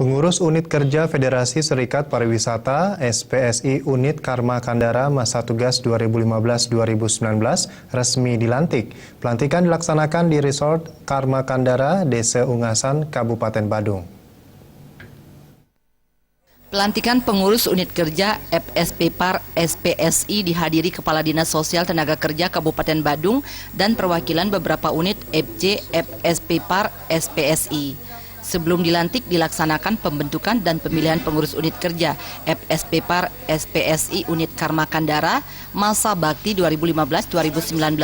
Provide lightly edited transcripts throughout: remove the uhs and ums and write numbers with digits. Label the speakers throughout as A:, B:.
A: Pengurus Unit Kerja Federasi Serikat Pariwisata (SPSI) Unit Karma Kandara masa tugas 2015-2019 resmi dilantik. Pelantikan dilaksanakan di Resort Karma Kandara, Desa Ungasan, Kabupaten Badung.
B: Pelantikan pengurus unit kerja FSPPAR SPSI dihadiri Kepala Dinas Sosial Tenaga Kerja Kabupaten Badung dan perwakilan beberapa unit FJ FSPPAR SPSI. Sebelum dilantik dilaksanakan pembentukan dan pemilihan pengurus unit kerja FSPPAR SPSI Unit Karma Kandara masa bakti 2015-2019.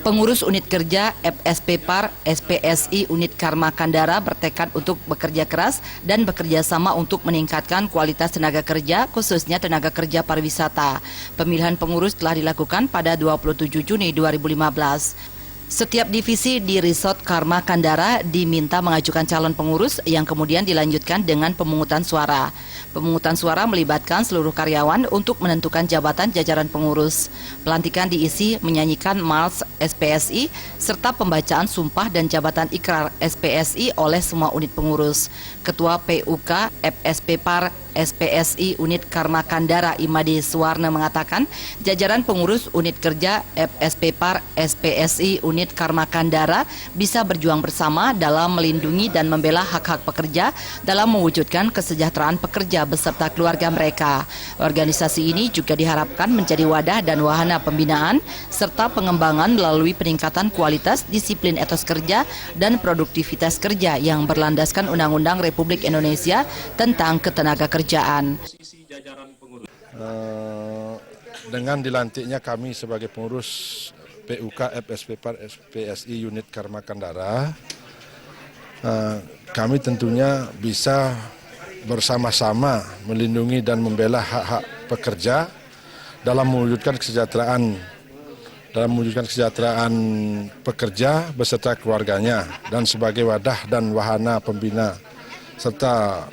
B: Pengurus unit kerja FSPPAR SPSI Unit Karma Kandara bertekad untuk bekerja keras dan bekerja sama untuk meningkatkan kualitas tenaga kerja, khususnya tenaga kerja pariwisata. Pemilihan pengurus telah dilakukan pada 27 Juni 2015. Setiap divisi di Resort Karma Kandara diminta mengajukan calon pengurus yang kemudian dilanjutkan dengan pemungutan suara. Pemungutan suara melibatkan seluruh karyawan untuk menentukan jabatan jajaran pengurus. Pelantikan diisi menyanyikan Mars SPSI serta pembacaan sumpah dan jabatan ikrar SPSI oleh semua unit pengurus. Ketua PUK FSPPAR SPSI Unit Karma Kandara Imade Suwarna mengatakan jajaran pengurus unit kerja FSPPAR SPSI Unit Karma Kandara bisa berjuang bersama dalam melindungi dan membela hak-hak pekerja dalam mewujudkan kesejahteraan pekerja beserta keluarga mereka. Organisasi ini juga diharapkan menjadi wadah dan wahana pembinaan serta pengembangan melalui peningkatan kualitas disiplin etos kerja dan produktivitas kerja yang berlandaskan Undang-Undang Republik Indonesia tentang Ketenagakerjaan.
C: Dengan dilantiknya kami sebagai pengurus PUK FSPPAR SPSI Unit Karma Kandara, kami tentunya bisa bersama-sama melindungi dan membela hak-hak pekerja dalam mewujudkan kesejahteraan pekerja beserta keluarganya dan sebagai wadah dan wahana pembina serta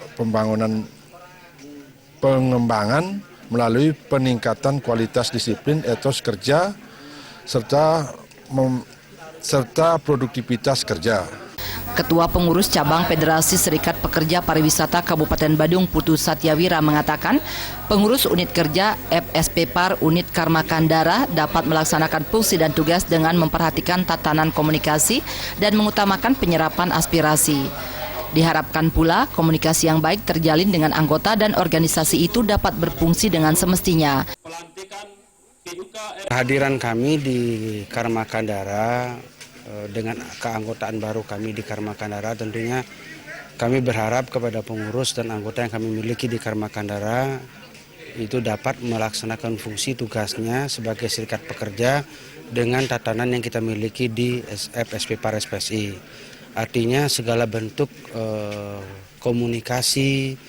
C: pengembangan melalui peningkatan kualitas disiplin etos kerja serta produktivitas kerja.
B: Ketua Pengurus Cabang Federasi Serikat Pekerja Pariwisata Kabupaten Badung Putu Satyawira mengatakan pengurus unit kerja FSPPAR Unit Karma Kandara dapat melaksanakan fungsi dan tugas dengan memperhatikan tatanan komunikasi dan mengutamakan penyerapan aspirasi. Diharapkan pula komunikasi yang baik terjalin dengan anggota dan organisasi itu dapat berfungsi dengan semestinya.
D: Kehadiran kami di Karma Kandara dengan keanggotaan baru kami di Karma Kandara, tentunya kami berharap kepada pengurus dan anggota yang kami miliki di Karma Kandara itu dapat melaksanakan fungsi tugasnya sebagai serikat pekerja dengan tatanan yang kita miliki di FSPPAR SPSI. Artinya segala bentuk komunikasi,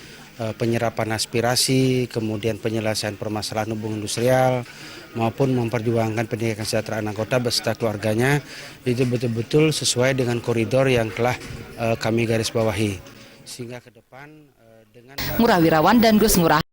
D: penyerapan aspirasi, kemudian penyelesaian permasalahan hubungan industrial, maupun memperjuangkan pendidikan kesejahteraan anggota beserta keluarganya, itu betul-betul sesuai dengan koridor yang telah kami garis bawahi. Sehingga ke depan dengan
B: Ngurah Wirawan dan Gus Ngurah.